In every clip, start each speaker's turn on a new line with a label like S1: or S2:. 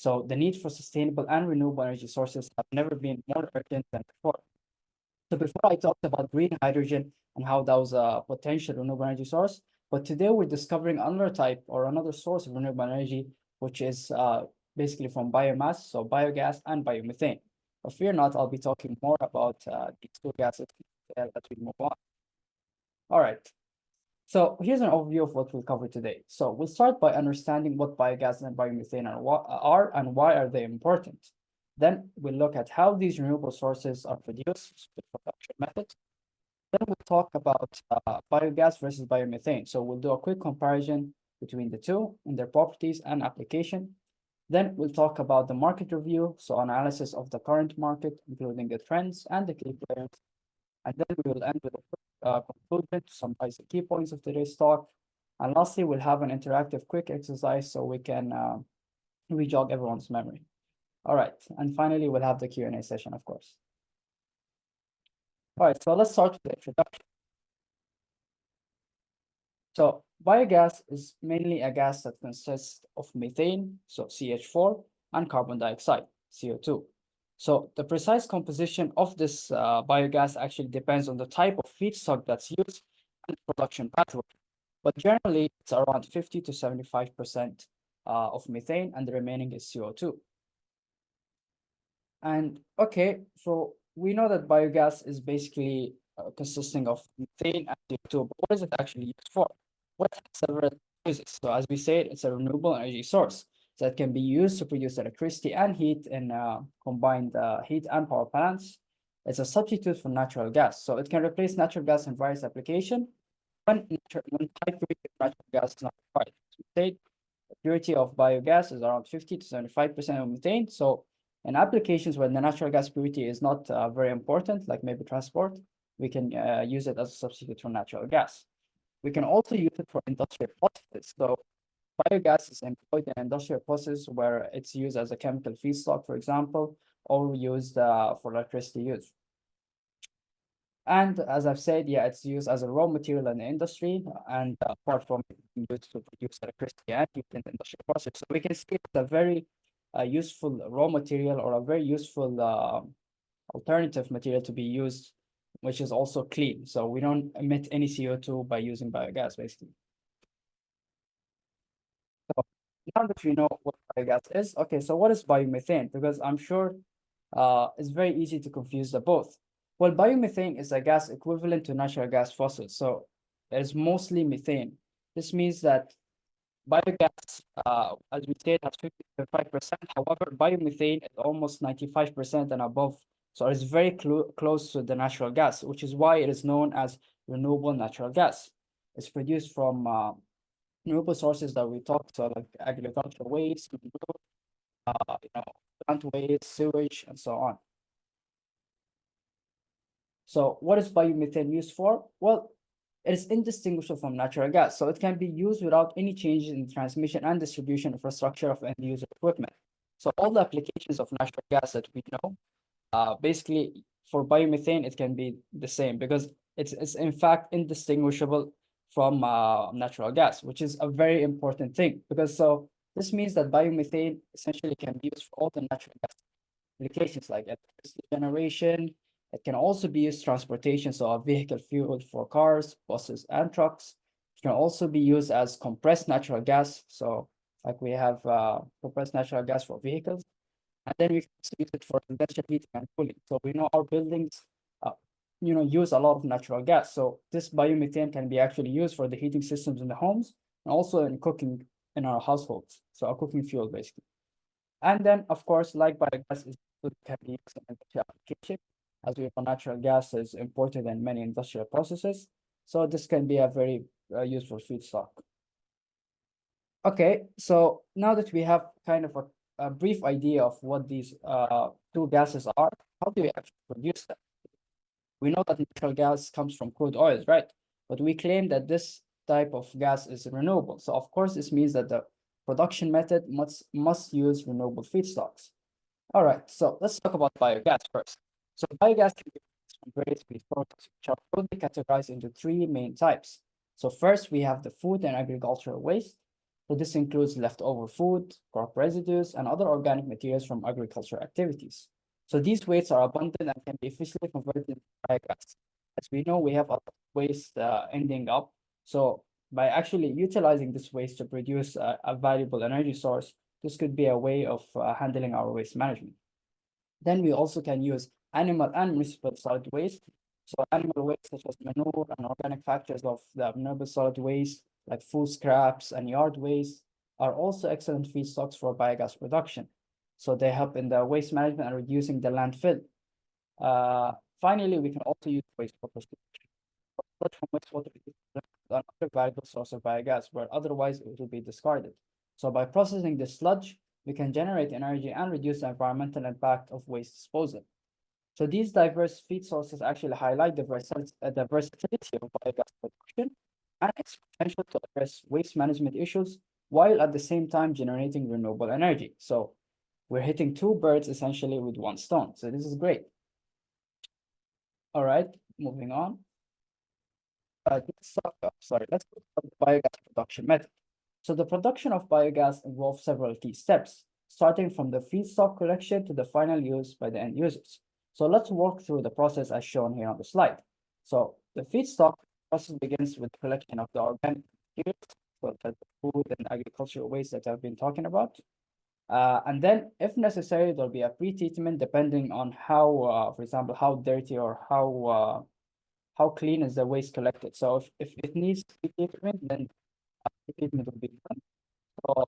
S1: So the need for sustainable and renewable energy sources have never been more urgent than before. So before I talked about green hydrogen and how that was a potential renewable energy source, but today we're discovering another type or another source of renewable energy, which is basically from biomass, so biogas and biomethane. But fear not, I'll be talking more about these two gases as we move on. All right. So here's an overview of what we'll cover today. So we'll start by understanding what biogas and biomethane are and why are they important. Then we'll look at how these renewable sources are produced with production methods. Then we'll talk about biogas versus biomethane. So we'll do a quick comparison between the two in their properties and application. Then we'll talk about the market review, so analysis of the current market, including the trends and the key players. And then we will end with a conclusion to summarize the key points of today's talk. And lastly, we'll have an interactive quick exercise so we can re-jog everyone's memory. All right, and finally, we'll have the Q&A session, of course. All right, so let's start with the introduction. So biogas is mainly a gas that consists of methane, so CH4, and carbon dioxide, CO2. So the precise composition of this biogas actually depends on the type of feedstock that's used and the production pathway. But generally, it's around 50 to 75% of methane, and the remaining is CO2. And okay, so we know that biogas is basically consisting of methane and CO2, but what is it actually used for? What has several uses? So as we said, it's a renewable energy source that can be used to produce electricity and heat in combined heat and power plants. It's a substitute for natural gas, so it can replace natural gas in various applications when high purity natural gas is not required. As we said, the purity of biogas is around 50 to 75% of methane. So in applications where the natural gas purity is not very important, like maybe transport, we can use it as a substitute for natural gas. We can also use it for industrial processes. So biogas is employed in industrial processes where it's used as a chemical feedstock, for example, or used for electricity use. And as I've said, yeah, it's used as a raw material in the industry, and apart from being used to produce electricity and heat in the industrial process. So we can see it's a very useful raw material or a very useful alternative material to be used, which is also clean. So we don't emit any CO2 by using biogas, basically. So now that we know what biogas is, okay, so what is biomethane? Because I'm sure it's very easy to confuse the both. Well, biomethane is a gas equivalent to natural gas fossils, so it is mostly methane. This means that biogas, as we said, has 55%. However, biomethane is almost 95% and above. So it's very close to the natural gas, which is why it is known as renewable natural gas. It's produced from renewable sources that we talked about, like agricultural waste, plant waste, sewage, and so on. So what is biomethane used for? Well, it is indistinguishable from natural gas, so it can be used without any changes in transmission and distribution infrastructure of end user equipment. So all the applications of natural gas that we know, basically for biomethane, it can be the same because it's in fact indistinguishable from natural gas, which is a very important thing because so this means that biomethane essentially can be used for all the natural gas applications like electricity generation. It can also be used transportation, so a vehicle fuel for cars, buses, and trucks. It can also be used as compressed natural gas. So like we have compressed natural gas for vehicles. And then we can also use it for industrial heating and cooling. So we know our buildings, use a lot of natural gas. So this biomethane can be actually used for the heating systems in the homes and also in cooking in our households. So a cooking fuel, basically. And then, of course, like biogas can be used in industrial application. As we know, natural gas is imported in many industrial processes. So this can be a very useful feedstock. Okay, so now that we have kind of a brief idea of what these two gases are, how do we actually produce them? We know that natural gas comes from crude oils, right? But we claim that this type of gas is renewable. So of course, this means that the production method must use renewable feedstocks. All right, so let's talk about biogas first. So biogas can be produced from various waste products, which are broadly categorized into three main types. So first, we have the food and agricultural waste. So this includes leftover food, crop residues, and other organic materials from agricultural activities. So these wastes are abundant and can be efficiently converted into biogas. As we know, we have a lot of waste ending up. So by actually utilizing this waste to produce a valuable energy source, this could be a way of handling our waste management. Then we also can use animal and municipal solid waste. So animal waste such as manure and organic factors of the renewable solid waste, like food scraps and yard waste, are also excellent feedstocks for biogas production. So they help in the waste management and reducing the landfill. Finally, we can also use wastewater sludge from wastewater is another valuable source of biogas, where otherwise it will be discarded. So by processing the sludge, we can generate energy and reduce the environmental impact of waste disposal. So these diverse feed sources actually highlight the versatility of biogas production and its potential to address waste management issues while at the same time generating renewable energy. So we're hitting two birds essentially with one stone. So this is great. All right, moving on. Let's talk about the biogas production method. So the production of biogas involves several key steps, starting from the feedstock collection to the final use by the end users. So let's walk through the process as shown here on the slide. So the feedstock process begins with the collection of the organic materials, such as the food and agricultural waste that I've been talking about. And then, if necessary, there'll be a pre-treatment depending on how, for example, how dirty or how clean is the waste collected. So if it needs pre-treatment, then treatment will be done. So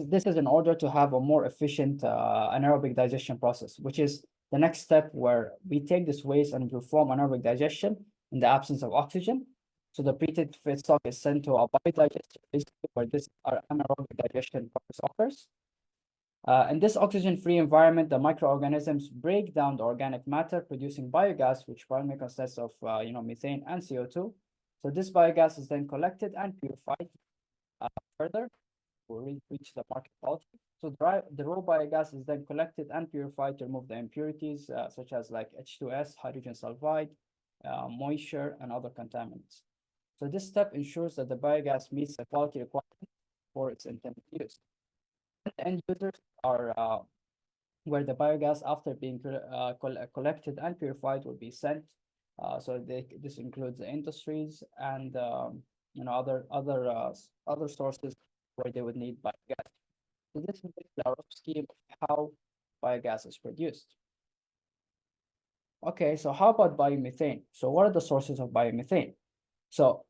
S1: this is in order to have a more efficient anaerobic digestion process, which is the next step where we take this waste and perform anaerobic digestion in the absence of oxygen. So the treated feedstock is sent to a biodigester, basically where this anaerobic digestion process occurs. In this oxygen-free environment, the microorganisms break down the organic matter, producing biogas, which primarily consists of methane and CO2. So this biogas is then collected and purified further to reach the market quality. So the raw biogas is then collected and purified to remove the impurities such as like H2S, hydrogen sulfide, moisture, and other contaminants. So this step ensures that the biogas meets the quality requirement for its intended use. The end users are where the biogas, after being collected and purified, will be sent. So this includes the industries and other sources where they would need biogas. So this is a rough scheme of how biogas is produced. Okay, so how about biomethane? So what are the sources of biomethane? So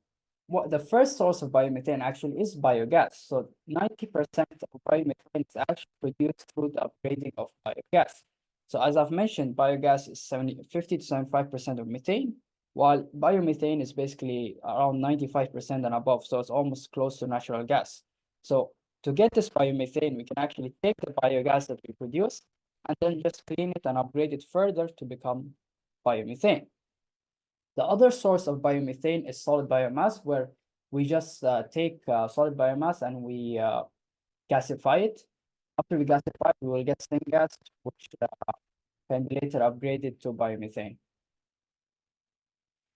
S1: what the first source of biomethane actually is biogas. So 90% of biomethane is actually produced through the upgrading of biogas. So as I've mentioned, biogas is 50 to 75% of methane, while biomethane is basically around 95% and above. So it's almost close to natural gas. So to get this biomethane, we can actually take the biogas that we produce and then just clean it and upgrade it further to become biomethane. The other source of biomethane is solid biomass, where we just take solid biomass and we gasify it. After we gasify it, we will get syngas, which can be later upgraded to biomethane.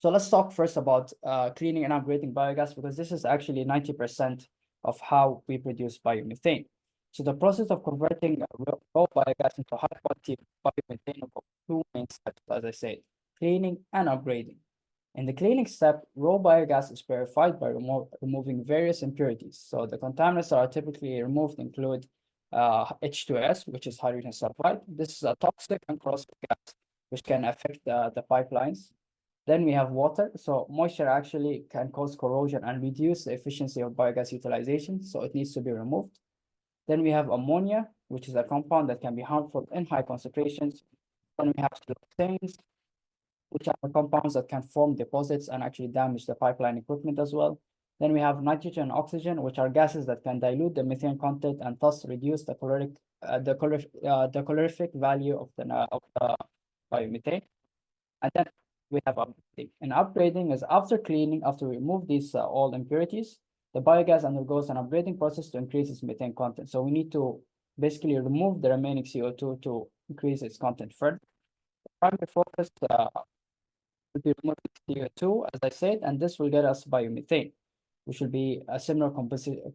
S1: So let's talk first about cleaning and upgrading biogas, because this is actually 90% of how we produce biomethane. So the process of converting raw biogas into high quality biomethane involves two main steps, as I said, cleaning and upgrading. In the cleaning step, raw biogas is purified by removing various impurities. So the contaminants that are typically removed include H2S, which is hydrogen sulfide. This is a toxic and corrosive gas, which can affect the pipelines. Then we have water. So moisture actually can cause corrosion and reduce the efficiency of biogas utilization, so it needs to be removed. Then we have ammonia, which is a compound that can be harmful in high concentrations. Then we have siloxanes, which are compounds that can form deposits and actually damage the pipeline equipment as well. Then we have nitrogen and oxygen, which are gases that can dilute the methane content and thus reduce the calorific value of the biomethane. And then we have upgrading. And upgrading is after cleaning, after we remove these all impurities, the biogas undergoes an upgrading process to increase its methane content. So we need to basically remove the remaining CO2 to increase its content further. The primary focus will be removing CO2, as I said, and this will get us biomethane. which will be a similar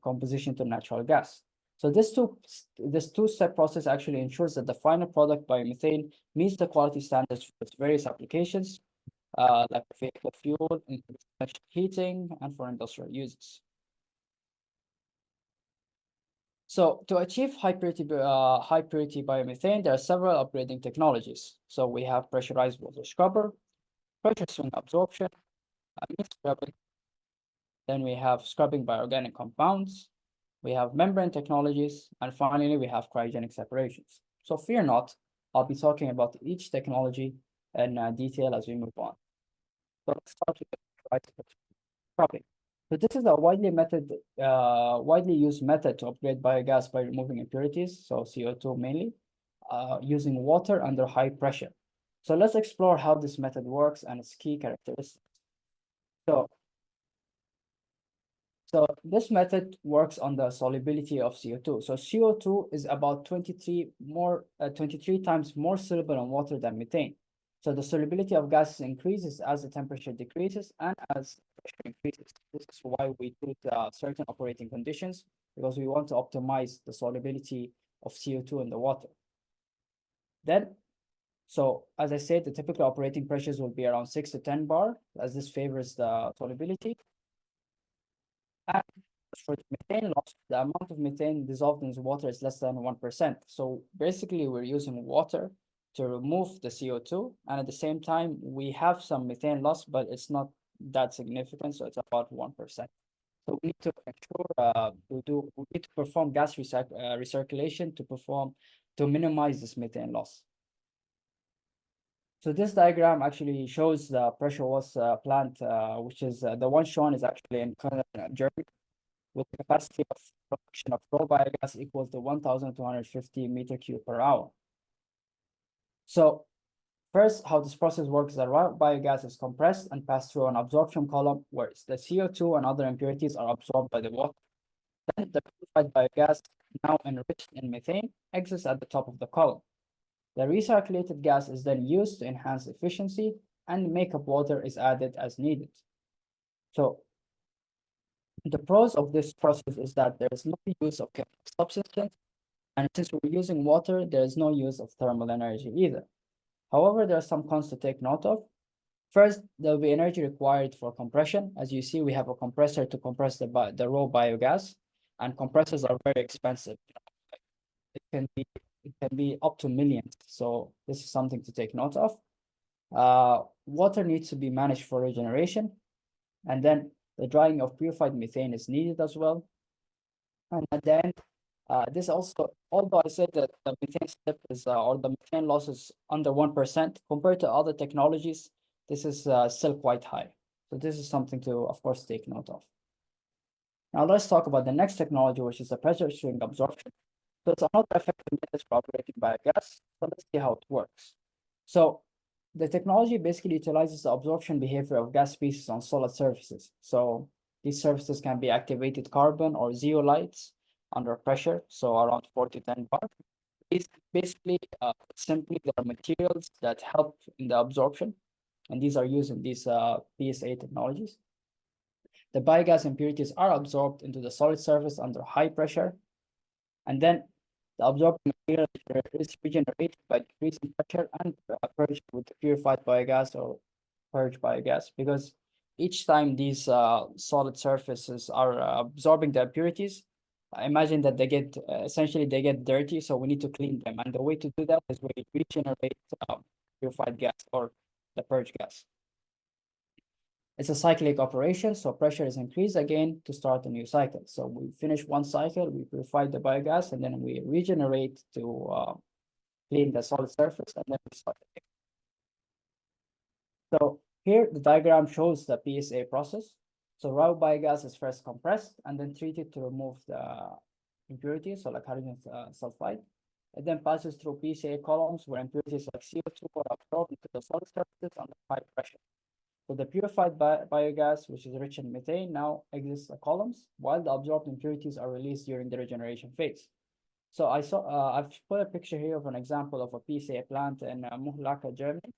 S1: composition to natural gas. So this two-step process actually ensures that the final product, biomethane, meets the quality standards for its various applications, like vehicle fuel, industrial heating, and for industrial uses. So to achieve high purity biomethane, there are several upgrading technologies. So we have pressurized water scrubber, pressure swing absorption, mixed scrubbing. Then we have scrubbing by organic compounds. We have membrane technologies, and finally we have cryogenic separations. So fear not, I'll be talking about each technology in detail as we move on. So let's start with the scrubbing. So this is a widely used method to upgrade biogas by removing impurities, so CO2 mainly, using water under high pressure. So let's explore how this method works and its key characteristics. So this method works on the solubility of CO2. So CO2 is about 23 times more soluble in water than methane. So the solubility of gases increases as the temperature decreases and as pressure increases. This is why we put certain operating conditions, because we want to optimize the solubility of CO2 in the water. Then, so as I said, the typical operating pressures will be around 6 to 10 bar, as this favors the solubility. And for methane loss, the amount of methane dissolved in the water is less than 1%. So basically, we're using water to remove the CO2, and at the same time, we have some methane loss, but it's not that significant, so it's about 1%. So we need to ensure we need to perform gas recirculation to minimize this methane loss. So this diagram actually shows the pressure was plant, which is the one shown is actually in Germany, with the capacity of production of raw biogas equals to 1,250 meter cube per hour. So first, how this process works is that raw biogas is compressed and passed through an absorption column where the CO2 and other impurities are absorbed by the water. Then the purified biogas, now enriched in methane, exits at the top of the column. The recirculated gas is then used to enhance efficiency, and makeup water is added as needed. So the pros of this process is that there is no use of chemical substances, and since we're using water, there is no use of thermal energy either. However, there are some cons to take note of. First, there will be energy required for compression. As you see, we have a compressor to compress the raw biogas, and compressors are very expensive. It can be up to millions. So this is something to take note of. Water needs to be managed for regeneration, and then the drying of purified methane is needed as well. And then this also, although I said that the methane step is or the methane loss is under 1% compared to other technologies, this is still quite high. So this is something to, of course, take note of. Now let's talk about the next technology, which is the pressure swing absorption. So it's another effective method for operating biogas. So let's see how it works. So the technology basically utilizes the absorption behavior of gas species on solid surfaces. So these surfaces can be activated carbon or zeolites under pressure, so around 4 to 10 bar. These basically simply there are materials that help in the absorption, and these are used in these PSA technologies. The biogas impurities are absorbed into the solid surface under high pressure, and then the absorbed material is regenerated by decreasing pressure and purged with the purified biogas or purged biogas, because each time these solid surfaces are absorbing the impurities, imagine that they get essentially they get dirty, so we need to clean them, and the way to do that is we regenerate purified gas or the purge gas. It's a cyclic operation, so pressure is increased again to start a new cycle. So we finish one cycle, we purify the biogas, and then we regenerate to clean the solid surface, and then we start again. So here the diagram shows the PSA process. So raw biogas is first compressed and then treated to remove the impurities, so like hydrogen sulfide. It then passes through PSA columns where impurities like CO2 are absorbed into the solid surfaces under high pressure. So the purified biogas, which is rich in methane, now exits the columns, while the absorbed impurities are released during the regeneration phase. So I've put a picture here of an example of a PSA plant in Muhlaka, Germany.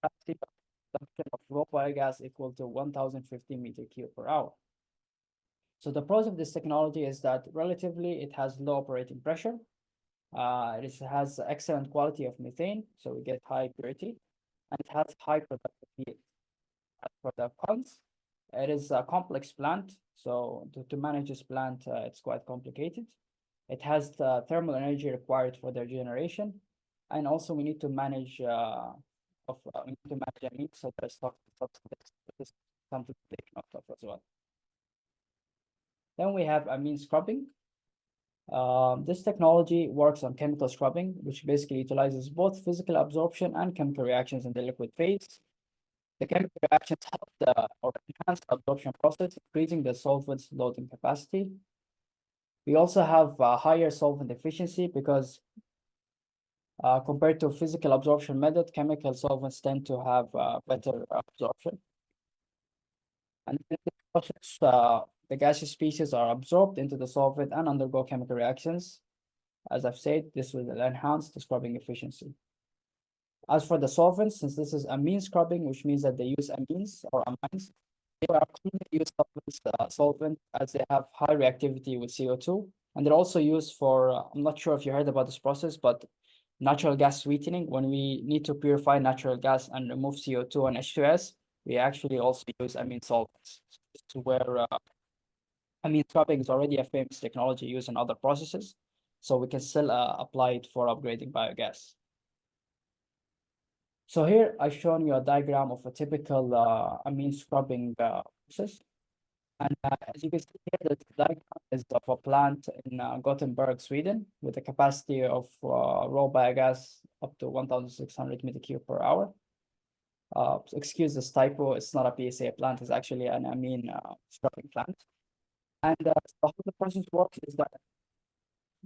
S1: Capacity of raw biogas equal to 1,050 meter cube per hour. So the pros of this technology is that relatively it has low operating pressure. It has excellent quality of methane, so we get high purity, and it has high productive yield. As for the cons, it is a complex plant, so to manage this plant, it's quite complicated. It has the thermal energy required for their generation, and also we need to manage we need to manage a so there's toxic substances. This is something to take note of as well. Then we have amine scrubbing. This technology works on chemical scrubbing, which basically utilizes both physical absorption and chemical reactions in the liquid phase. The chemical reactions help or enhance the absorption process, increasing the solvent's loading capacity. We also have higher solvent efficiency because compared to physical absorption method, chemical solvents tend to have better absorption. And in this process, the gaseous species are absorbed into the solvent and undergo chemical reactions. As I've said, this will enhance the scrubbing efficiency. As for the solvents, since this is amine scrubbing, which means that they use amines or amines, they are commonly used solvent as they have high reactivity with CO2. And they're also used for, I'm not sure if you heard about this process, but natural gas sweetening, when we need to purify natural gas and remove CO2 and H2S, we actually also use amine solvents. So this is where amine scrubbing is already a famous technology used in other processes, so we can still apply it for upgrading biogas. So here I've shown you a diagram of a typical amine scrubbing process. And as you can see here, the diagram is of a plant in Gothenburg, Sweden, with a capacity of raw biogas up to 1,600 meter cube per hour. So excuse this typo, it's not a PSA plant, it's actually an amine scrubbing plant. And how the process works is that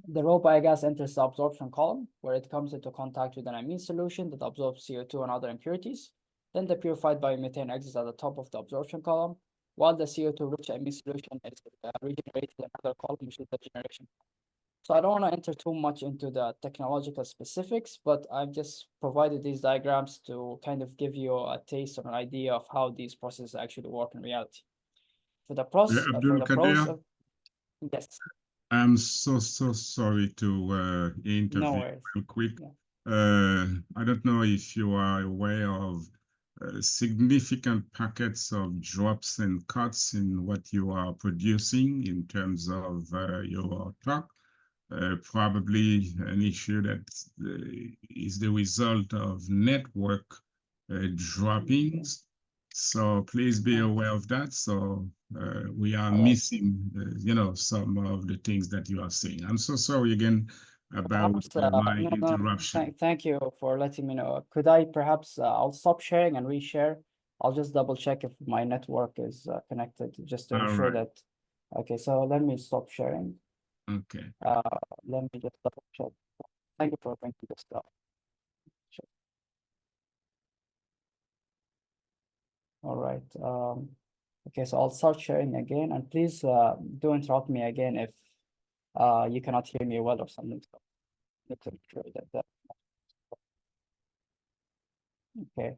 S1: the raw biogas enters the absorption column, where it comes into contact with an amine solution that absorbs CO2 and other impurities. Then the purified biomethane exits at the top of the absorption column, while the CO2-rich amine solution is regenerated in another column, which is the generation. So I don't want to enter too much into the technological specifics, but I've just provided these diagrams to kind of give you a taste or an idea of how these processes actually work in reality. For the pros,
S2: Abdulqader,
S1: yes,
S2: I'm so sorry to
S1: no
S2: intervene
S1: worries.
S2: real quick.
S1: Yeah.
S2: I don't know if you are aware of significant packets of drops and cuts in what you are producing in terms of your truck. Probably an issue that is the result of network droppings. So please be aware of that. So we are
S1: All right.
S2: missing, some of the things that you are saying. I'm so sorry again about
S1: Perhaps,
S2: my
S1: no,
S2: interruption.
S1: thank you for letting me know. Could I perhaps, I'll stop sharing and reshare. I'll just double check if my network is connected just to
S2: All
S1: ensure
S2: right.
S1: that. Okay, so let me stop sharing.
S2: Okay.
S1: Uh, let me just double check. Thank you for bringing this up. Sure. All right. Okay, so I'll start sharing again, and please do interrupt me again if you cannot hear me well or something. So need to make sure that. Okay.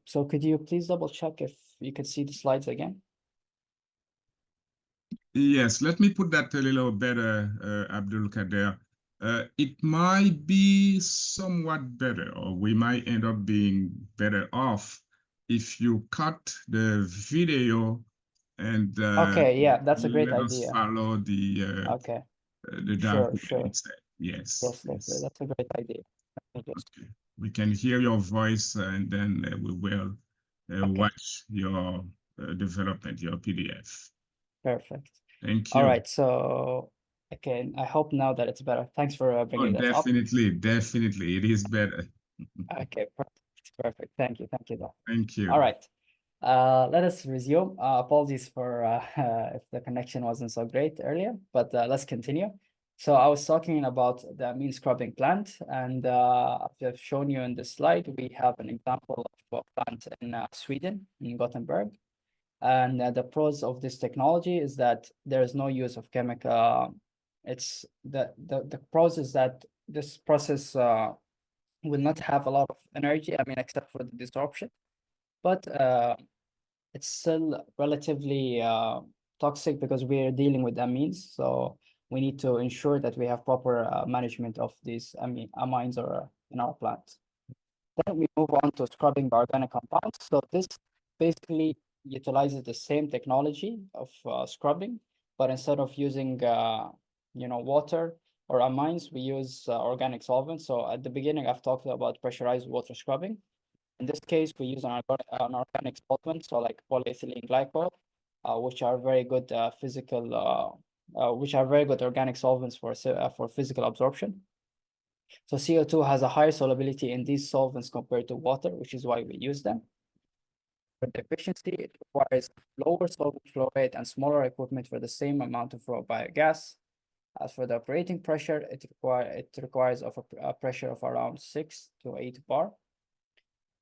S1: So could you please double check if you could see the slides again?
S2: Yes, let me put that a little better, Abdulqader. It might be somewhat better, or we might end up being better off if you cut the video and
S1: Okay, yeah, that's a great
S2: let us
S1: idea.
S2: follow
S1: Okay,
S2: the
S1: sure,
S2: document
S1: sure.
S2: instead. Yes,
S1: Yes,
S2: yes.
S1: that's a great idea. Let me just,
S2: Okay. We can hear your voice and then we will
S1: okay,
S2: watch your development, your PDF.
S1: perfect.
S2: Thank
S1: All
S2: you.
S1: right, so okay, I hope now that it's better. Thanks for
S2: Oh,
S1: bringing that up.
S2: definitely, definitely. It is better.
S1: Okay, perfect. Thank you, though.
S2: Thank
S1: All
S2: you.
S1: right. Let us resume. Apologies for if the connection wasn't so great earlier, but let's continue. So I was talking about the amine scrubbing plant, and I've shown you in this slide, we have an example of a plant in Sweden, in Gothenburg. And the pros of this technology is that there is no use of chemical. It's the pros is that this process will not have a lot of energy, I mean, except for the disruption, but it's still relatively toxic because we're dealing with amines. So we need to ensure that we have proper management of these amines or in our plant. Then we move on to scrubbing by organic compounds. So this basically utilizes the same technology of scrubbing, but instead of using water or amines, we use organic solvents. So at the beginning, I've talked about pressurized water scrubbing. In this case, we use an organic solvent, so like polyethylene glycol, which are very good which are very good organic solvents for physical absorption. So CO2 has a higher solubility in these solvents compared to water, which is why we use them. For the efficiency, it requires lower solvent flow rate and smaller equipment for the same amount of raw biogas. As for the operating pressure, it requires a pressure of around 6 to 8 bar.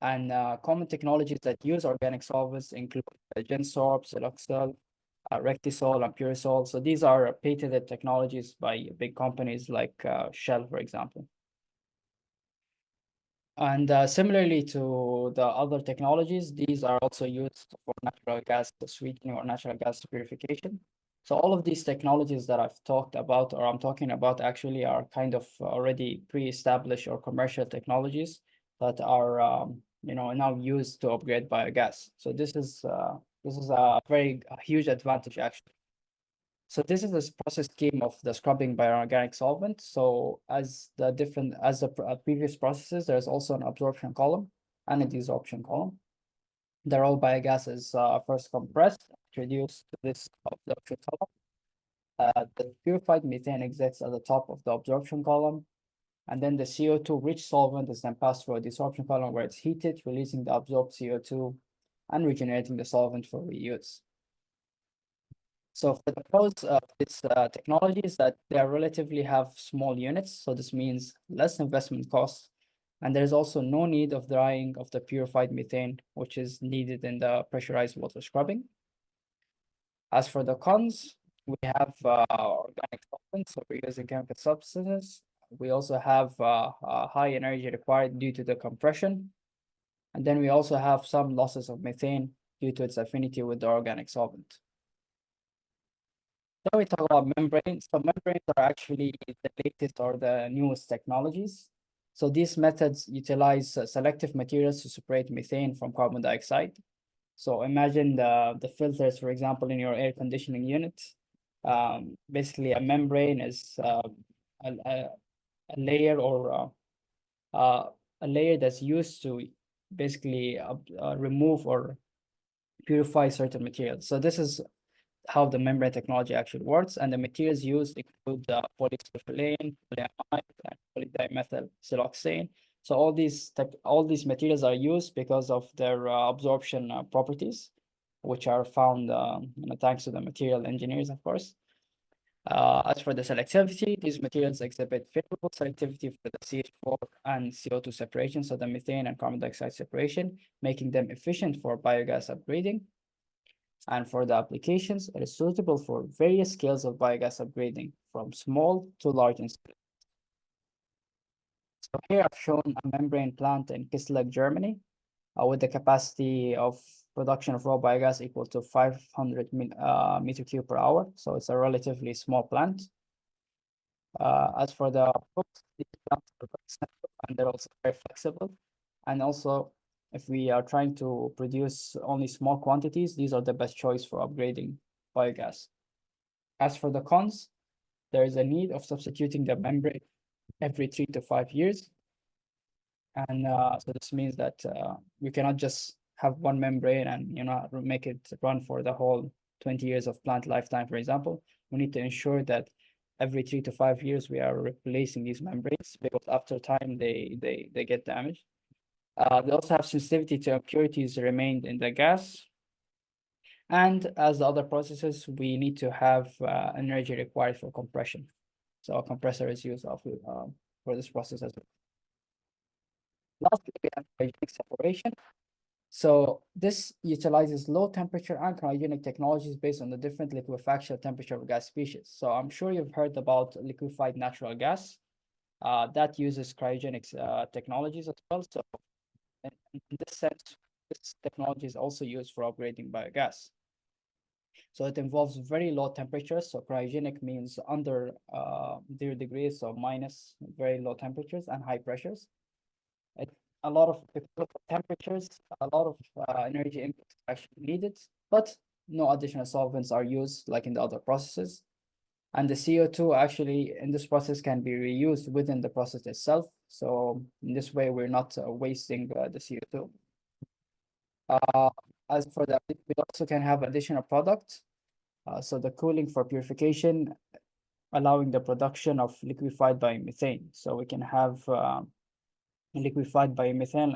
S1: And common technologies that use organic solvents include Gensorb, Siloxol, Rectisol, and Purisol. So these are patented technologies by big companies like Shell, for example. And similarly to the other technologies, these are also used for natural gas sweetening or natural gas purification. So all of these technologies that I've talked about, or I'm talking about, actually are kind of already pre-established or commercial technologies that are now used to upgrade biogas. So this is a very huge advantage actually. So this is the process scheme of the scrubbing by an organic solvent. So as the previous processes, there's also an absorption column and a desorption column. The raw biogas is first compressed, introduced to this absorption column. The purified methane exits at the top of the absorption column. And then the CO2 rich solvent is then passed through a desorption column where it's heated, releasing the absorbed CO2 and regenerating the solvent for reuse. So for the pros of this technology is that they relatively have small units. So this means less investment costs. And there's also no need of drying of the purified methane, which is needed in the pressurized water scrubbing. As for the cons, we have organic solvents, so we're using chemical substances. We also have high energy required due to the compression. And then we also have some losses of methane due to its affinity with the organic solvent. Then we talk about membranes. So membranes are actually the latest or the newest technologies. So these methods utilize selective materials to separate methane from carbon dioxide. So imagine the filters, for example, in your air conditioning unit. Basically, a membrane is a layer or a layer that's used to basically remove or purify certain materials. So this is how the membrane technology actually works, and the materials used include polysulfilane, polyamide, and polydimethyl siloxane. So all these materials are used because of their absorption properties, which are found thanks to the material engineers, of course. As for the selectivity, these materials exhibit favorable selectivity for the CH4 and CO2 separation, so the methane and carbon dioxide separation, making them efficient for biogas upgrading. And for the applications, it is suitable for various scales of biogas upgrading, from small to large installations. So here I've shown a membrane plant in Kislev, Germany, with the capacity of production of raw biogas equal to 500 meter cube per hour. So it's a relatively small plant. As for the outputs, these plants are very simple and they're also very flexible. And also, if we are trying to produce only small quantities, these are the best choice for upgrading biogas. As for the cons, there is a need of substituting the membrane every 3 to 5 years. And so this means that we cannot just have one membrane and make it run for the whole 20 years of plant lifetime, for example. We need to ensure that every 3 to 5 years we are replacing these membranes, because after time they get damaged. They also have sensitivity to impurities remained in the gas. And as the other processes, we need to have energy required for compression. So a compressor is used for this process as well. Lastly, we have cryogenic separation. So this utilizes low temperature and cryogenic technologies based on the different liquefaction temperature of gas species. So I'm sure you've heard about liquefied natural gas. That uses cryogenic technologies as well. So in this sense, this technology is also used for upgrading biogas. So it involves very low temperatures. So cryogenic means under 0 degrees, so minus very low temperatures and high pressures. It, a lot of temperatures, a lot of energy input is actually needed, but no additional solvents are used like in the other processes. And the CO2 actually in this process can be reused within the process itself. So in this way, we're not wasting the CO2. As for that, we also can have additional products. So the cooling for purification, allowing the production of liquefied biomethane. So we can have liquefied biomethane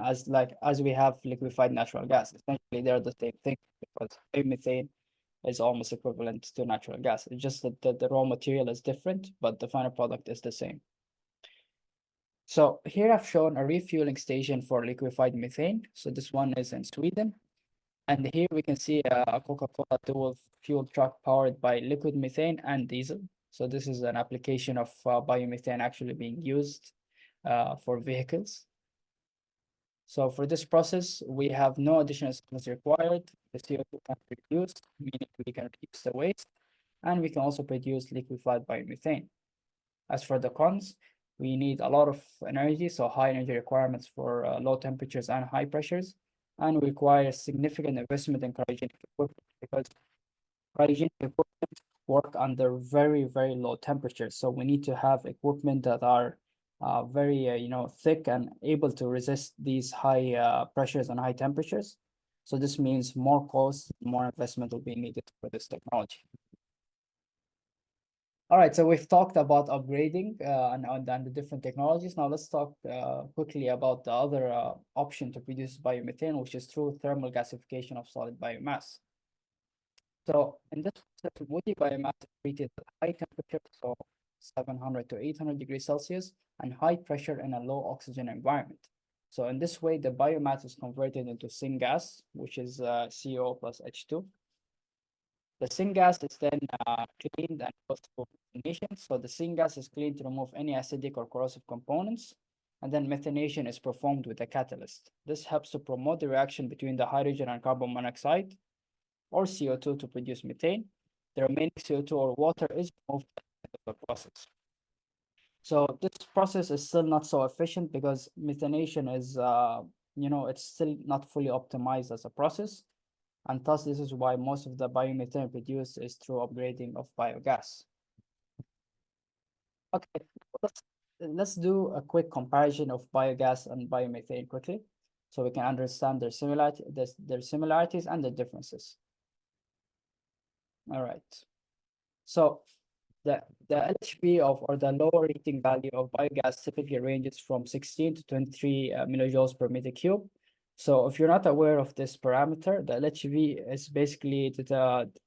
S1: as we have liquefied natural gas. Essentially, they're the same thing because biomethane is almost equivalent to natural gas. It's just that the raw material is different, but the final product is the same. So here I've shown a refueling station for liquefied methane. So this one is in Sweden. And here we can see a Coca-Cola dual fuel truck powered by liquid methane and diesel. So this is an application of biomethane actually being used for vehicles. So for this process, we have no additional solvents required. The CO2 can be reduced, meaning we can reduce the waste, and we can also produce liquefied biomethane. As for the cons, we need a lot of energy, so high energy requirements for low temperatures and high pressures, and we require significant investment in cryogenic equipment because cryogenic equipment work under very, very low temperatures. So we need to have equipment that are very, thick and able to resist these high pressures and high temperatures. So this means more cost, more investment will be needed for this technology. All right, so we've talked about upgrading and the different technologies. Now let's talk quickly about the other option to produce biomethane, which is through thermal gasification of solid biomass. So in this process, woody biomass is treated at high temperature, so 700 to 800 degrees Celsius, and high pressure in a low oxygen environment. So in this way, the biomass is converted into syngas, which is CO plus H2. The syngas is then cleaned and goes through methanation. So the syngas is cleaned to remove any acidic or corrosive components, and then methanation is performed with a catalyst. This helps to promote the reaction between the hydrogen and carbon monoxide or CO2 to produce methane. The remaining CO2 or water is removed at the end of the process. So this process is still not so efficient because methanation is, it's still not fully optimized as a process. And thus, this is why most of the biomethane produced is through upgrading of biogas. Okay, let's do a quick comparison of biogas and biomethane quickly, so we can understand their similarities and the differences. All right. So the LHP or the lower heating value of biogas typically ranges from 16 to 23 millijoules per meter cube. So if you're not aware of this parameter, the LHV is basically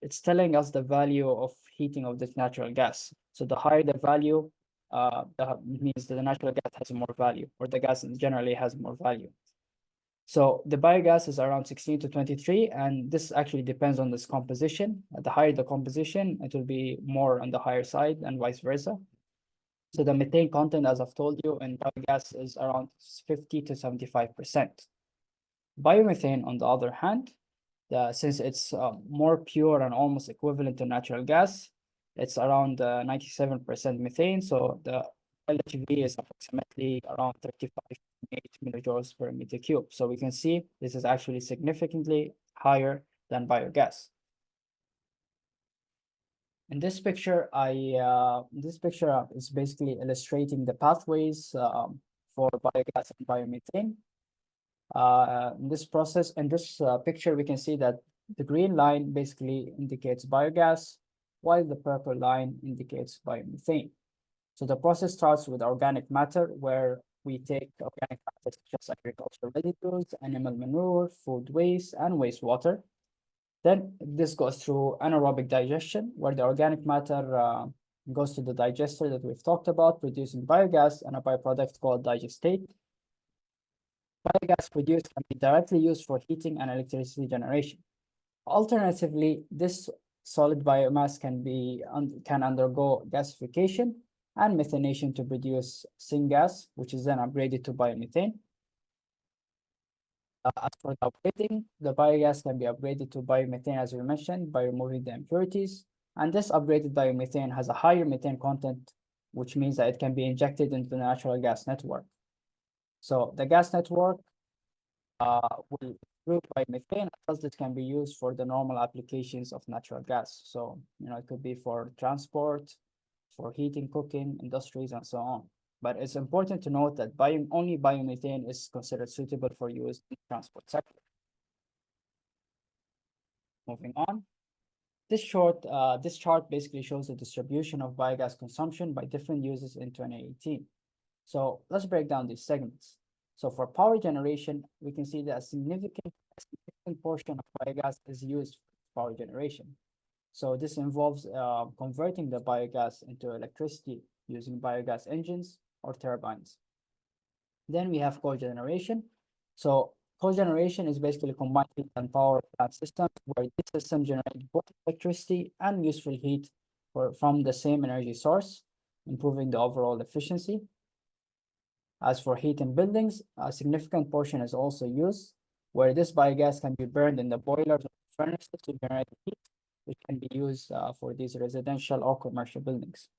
S1: it's telling us the value of heating of this natural gas. So the higher the value, that means that the natural gas has more value, or the gas generally has more value. So the biogas is around 16 to 23, and this actually depends on this composition. The higher the composition, it will be more on the higher side and vice versa. So the methane content, as I've told you, in biogas is around 50 to 75%. Biomethane, on the other hand, since it's more pure and almost equivalent to natural gas, it's around 97% methane. So the LHV is approximately around 35.8 millijoules per meter cube. So we can see this is actually significantly higher than biogas. In this picture, is basically illustrating the pathways for biogas and biomethane. In this picture, we can see that the green line basically indicates biogas, while the purple line indicates biomethane. So the process starts with organic matter, where we take organic matter such as agricultural residues, animal manure, food waste, and wastewater. Then this goes through anaerobic digestion, where the organic matter goes to the digester that we've talked about, producing biogas and a byproduct called digestate. Biogas produced can be directly used for heating and electricity generation. Alternatively, this solid biomass can undergo gasification and methanation to produce syngas, which is then upgraded to biomethane. As for the upgrading, the biogas can be upgraded to biomethane, as we mentioned, by removing the impurities. And this upgraded biomethane has a higher methane content, which means that it can be injected into the natural gas network. So the gas network will improve biomethane, as it can be used for the normal applications of natural gas. So, it could be for transport, for heating, cooking, industries, and so on. But it's important to note that only biomethane is considered suitable for use in the transport sector. Moving on. This chart basically shows the distribution of biogas consumption by different uses in 2018. So let's break down these segments. So for power generation, we can see that a significant portion of biogas is used for power generation. So this involves converting the biogas into electricity using biogas engines or turbines. Then we have cogeneration. So cogeneration is basically combined heat and power plant systems where these systems generate both electricity and useful heat from the same energy source, improving the overall efficiency. As for heat in buildings, a significant portion is also used, where this biogas can be burned in the boilers or furnaces to generate heat, which can be used for these residential or commercial buildings.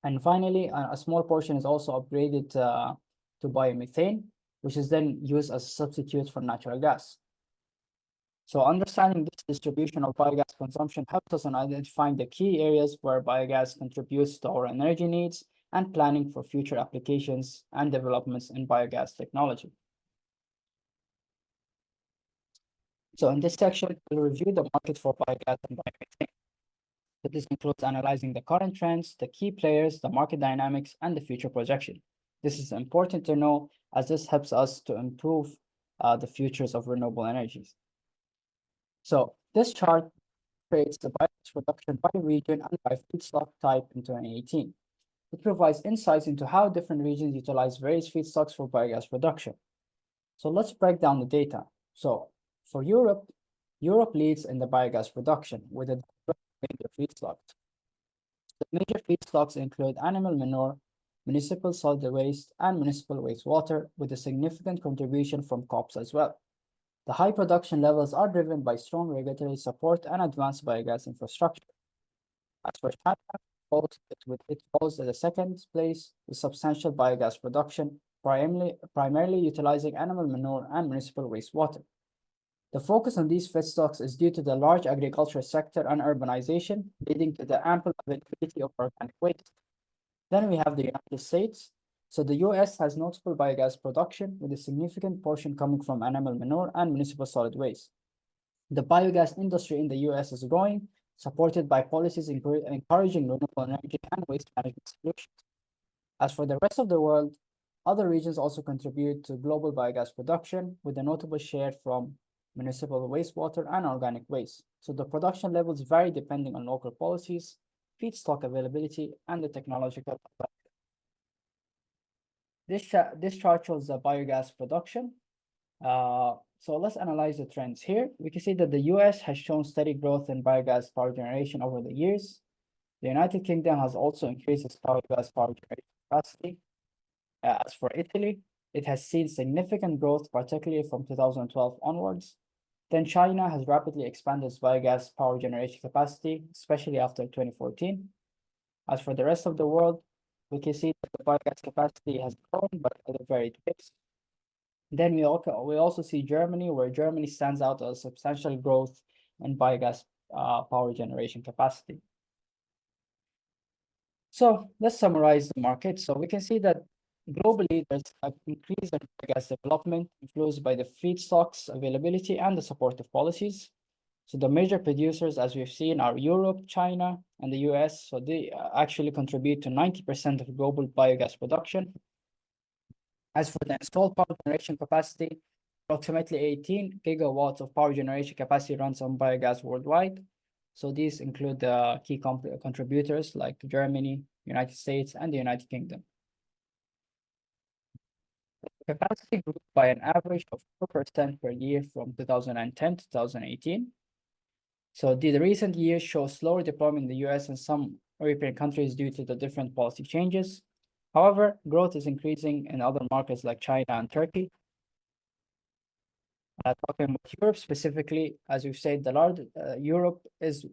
S1: And finally, a small portion is also upgraded to biomethane, which is then used as a substitute for natural gas. So understanding this distribution of biogas consumption helps us in identifying the key areas where biogas contributes to our energy needs and planning for future applications and developments in biogas technology. So in this section, we'll review the market for biogas and biomethane. So this includes analyzing the current trends, the key players, the market dynamics, and the future projection. This is important to know as this helps us to improve the futures of renewable energies. So this chart creates the biogas production by region and by feedstock type in 2018. It provides insights into how different regions utilize various feedstocks for biogas production. So let's break down the data. So for Europe, Europe leads in the biogas production with a major feedstocks. The major feedstocks include animal manure, municipal solid waste, and municipal wastewater, with a significant contribution from crops as well. The high production levels are driven by strong regulatory support and advanced biogas infrastructure. As for China, it falls at the second place with substantial biogas production, primarily utilizing animal manure and municipal wastewater. The focus on these feedstocks is due to the large agriculture sector and urbanization, leading to the ample availability of organic waste. Then we have the United States. So the US has notable biogas production with a significant portion coming from animal manure and municipal solid waste. The biogas industry in the US is growing, supported by policies encouraging renewable energy and waste management solutions. As for the rest of the world, other regions also contribute to global biogas production with a notable share from municipal wastewater and organic waste. So the production levels vary depending on local policies, feedstock availability, and the technological adoption. This chart shows the biogas production. So let's analyze the trends here. We can see that the US has shown steady growth in biogas power generation over the years. The United Kingdom has also increased its biogas power generation capacity. As for Italy, it has seen significant growth, particularly from 2012 onwards. Then China has rapidly expanded its biogas power generation capacity, especially after 2014. As for the rest of the world, we can see that the biogas capacity has grown, but at a varied pace. Then we also see Germany, where Germany stands out as substantial growth in biogas power generation capacity. So let's summarize the market. So we can see that globally, there's an increase in biogas development influenced by the feedstocks availability and the supportive policies. So the major producers, as we've seen, are Europe, China, and the US. So they actually contribute to 90% of global biogas production. As for the installed power generation capacity, approximately 18 gigawatts of power generation capacity runs on biogas worldwide. So these include the key contributors like Germany, United States, and the United Kingdom. Capacity grew by an average of 4% per year from 2010 to 2018. So the recent years show slower deployment in the US and some European countries due to the different policy changes. However, growth is increasing in other markets like China and Turkey. Talking about Europe specifically, as you said, Europe is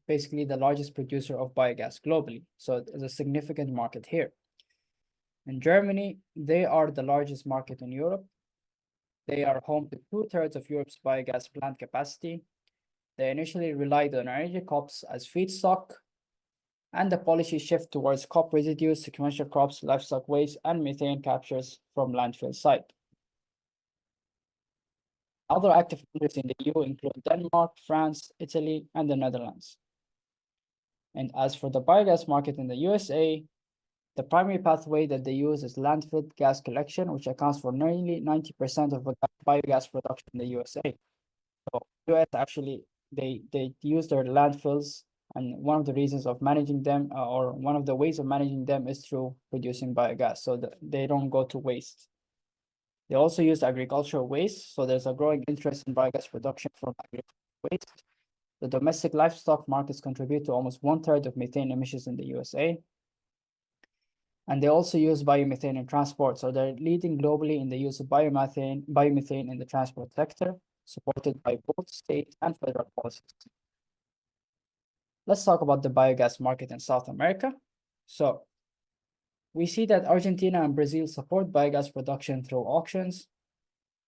S1: basically the largest producer of biogas globally. So there's a significant market here. In Germany, they are the largest market in Europe. They are home to 2/3 of Europe's biogas plant capacity. They initially relied on energy crops as feedstock, and the policy shift towards crop residues, sequential crops, livestock waste, and methane captures from landfill site. Other active countries in the EU include Denmark, France, Italy, and the Netherlands. And as for the biogas market in the USA, the primary pathway that they use is landfill gas collection, which accounts for nearly 90% of the biogas production in the USA. So US actually, they use their landfills, and one of the reasons of managing them, or one of the ways of managing them, is through producing biogas, so that they don't go to waste. They also use agricultural waste, so there's a growing interest in biogas production from agricultural waste. The domestic livestock markets contribute to almost 1/3 of methane emissions in the USA. And they also use biomethane in transport, so they're leading globally in the use of biomethane in the transport sector, supported by both state and federal policies. Let's talk about the biogas market in South America. So we see that Argentina and Brazil support biogas production through auctions.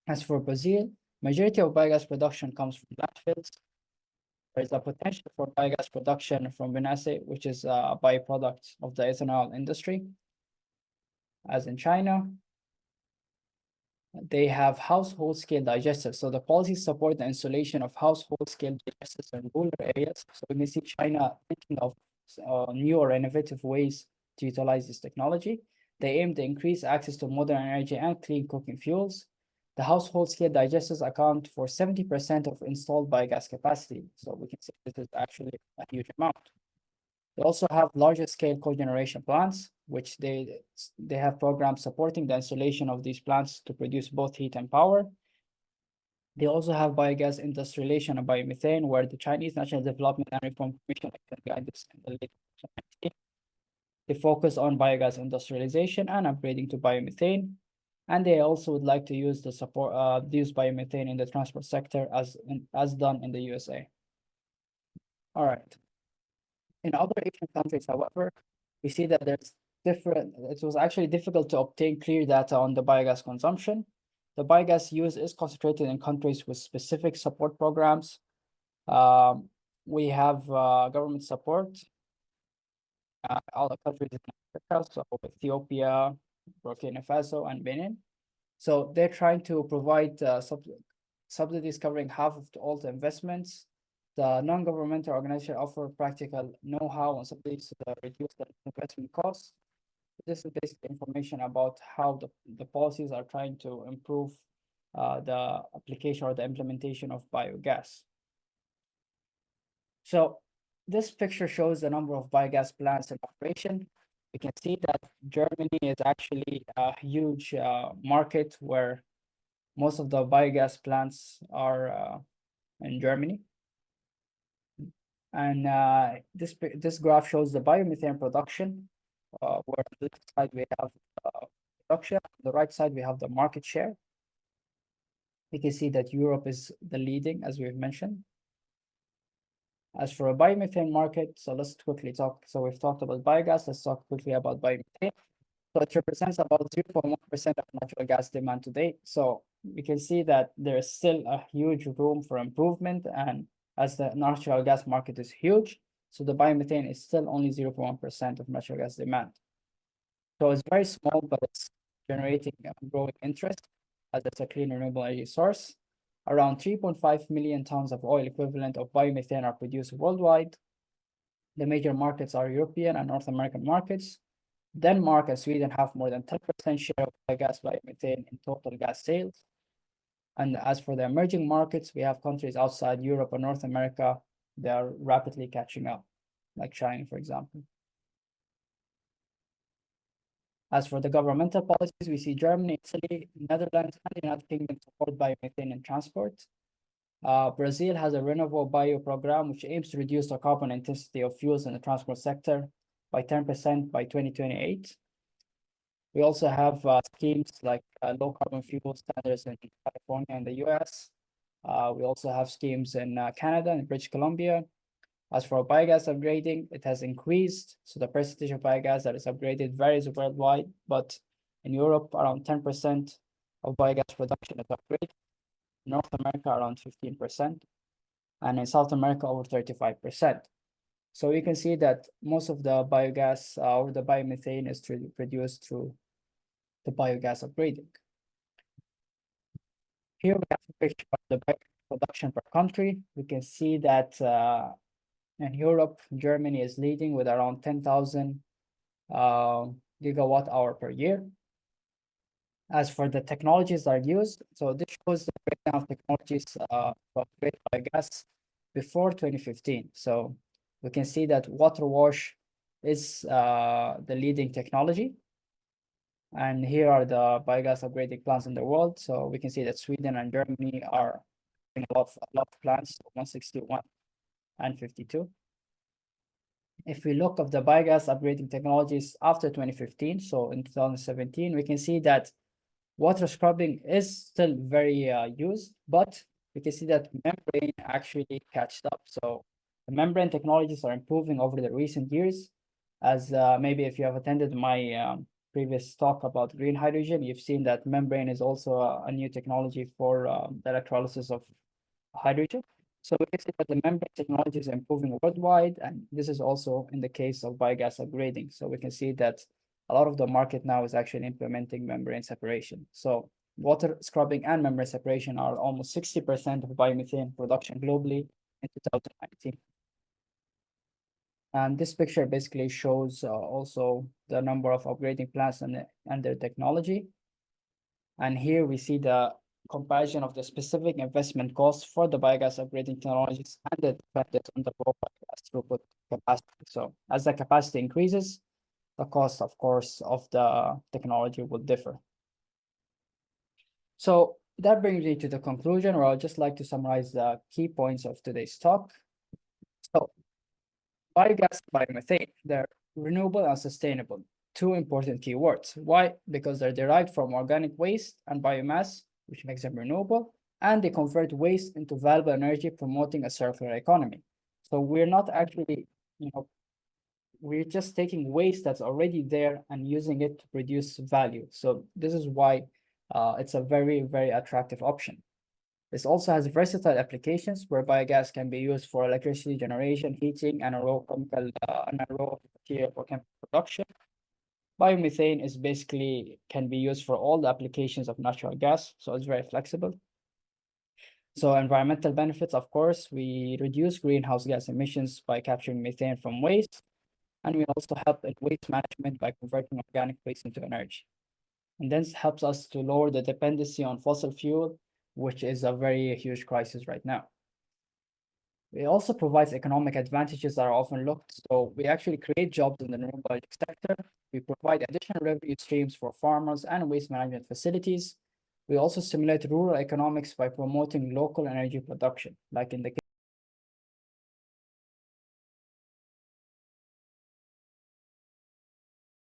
S1: As for Brazil, majority of biogas production comes from landfills. There is a potential for biogas production from vinasse, which is a byproduct of the ethanol industry. As in China, they have household scale digesters. So the policies support the installation of household scale digesters in rural areas. So we may see China thinking of new or innovative ways to utilize this technology. They aim to increase access to modern energy and clean cooking fuels. The household scale digesters account for 70% of installed biogas capacity. So we can say this is actually a huge amount. They also have larger scale cogeneration plants, which they have programs supporting the installation of these plants to produce both heat and power. They also have biogas industrialization and biomethane, where the Chinese National Development and Reform Commission can guide this in the late 2019. They focus on biogas industrialization and upgrading to biomethane. And they also would like to use use biomethane in the transport sector as done in the USA. All right. In other Asian countries, however, we see that it was actually difficult to obtain clear data on the biogas consumption. The biogas use is concentrated in countries with specific support programs. We have government support. All the countries in Africa, so Ethiopia, Burkina Faso, and Benin. So they're trying to provide subsidies covering half of all the investments. The non-governmental organization offer practical know-how on subsidies to reduce the investment costs. This is basically information about how the policies are trying to improve the application or the implementation of biogas. So this picture shows the number of biogas plants in operation. We can see that Germany is actually a huge market where most of the biogas plants are in Germany. And this graph shows the biomethane production, where on the left side we have production, on the right side we have the market share. We can see that Europe is the leading, as we've mentioned. As for a biomethane market, so let's quickly talk. So we've talked about biogas, let's talk quickly about biomethane. So it represents about 0.1% of natural gas demand today. So we can see that there is still a huge room for improvement, and as the natural gas market is huge, so the biomethane is still only 0.1% of natural gas demand. So it's very small, but it's generating growing interest as it's a clean renewable energy source. Around 3.5 million tons of oil equivalent of biomethane are produced worldwide. The major markets are European and North American markets. Denmark and Sweden have more than 10% share of biogas biomethane in total gas sales. And as for the emerging markets, we have countries outside Europe and North America. They are rapidly catching up, like China, for example. As for the governmental policies, we see Germany, Italy, Netherlands, and the United Kingdom support biomethane in transport. Brazil has a Renewable Bio program, which aims to reduce the carbon intensity of fuels in the transport sector by 10% by 2028. We also have schemes like low carbon fuel standards in California and the US. We also have schemes in Canada and British Columbia. As for biogas upgrading, it has increased. So the percentage of biogas that is upgraded varies worldwide, but in Europe, around 10% of biogas production is upgraded. In North America, around 15%, and in South America, over 35%. So you can see that most of the biogas or the biomethane is produced through the biogas upgrading. Here we have a picture of the biogas production per country. We can see that in Europe, Germany is leading with around 10,000 gigawatt hour per year. As for the technologies that are used, so this shows the breakdown of technologies for upgrade biogas before 2015. So we can see that water wash is the leading technology. And here are the biogas upgrading plants in the world. So we can see that Sweden and Germany are doing a lot of plants, 161 and 52. If we look at the biogas upgrading technologies after 2015, so in 2017, we can see that water scrubbing is still very used, but we can see that membrane actually catched up. So the membrane technologies are improving over the recent years. As maybe if you have attended my previous talk about green hydrogen, you've seen that membrane is also a new technology for the electrolysis of hydrogen. So we can see that the membrane technology is improving worldwide, and this is also in the case of biogas upgrading. So we can see that a lot of the market now is actually implementing membrane separation. So water scrubbing and membrane separation are almost 60% of biomethane production globally in 2019. And this picture basically shows also the number of upgrading plants and their technology. And here we see the comparison of the specific investment costs for the biogas upgrading technologies and the dependence on the raw biogas throughput capacity. So as the capacity increases, the cost, of course, of the technology will differ. So that brings me to the conclusion, where I'd just like to summarize the key points of today's talk. So biogas and biomethane, they're renewable and sustainable, two important keywords. Why? Because they're derived from organic waste and biomass, which makes them renewable, and they convert waste into valuable energy, promoting a circular economy. So we're not actually, we're just taking waste that's already there and using it to produce value. So this is why it's a very, very attractive option. This also has versatile applications where biogas can be used for electricity generation, heating, and anaerobic material for chemical production. Biomethane is basically can be used for all the applications of natural gas, so it's very flexible. So environmental benefits, of course, we reduce greenhouse gas emissions by capturing methane from waste, and we also help in waste management by converting organic waste into energy. And this helps us to lower the dependency on fossil fuel, which is a very huge crisis right now. It also provides economic advantages that are often looked. So we actually create jobs in the renewable sector. We provide additional revenue streams for farmers and waste management facilities. We also stimulate rural economics by promoting local energy production, like in the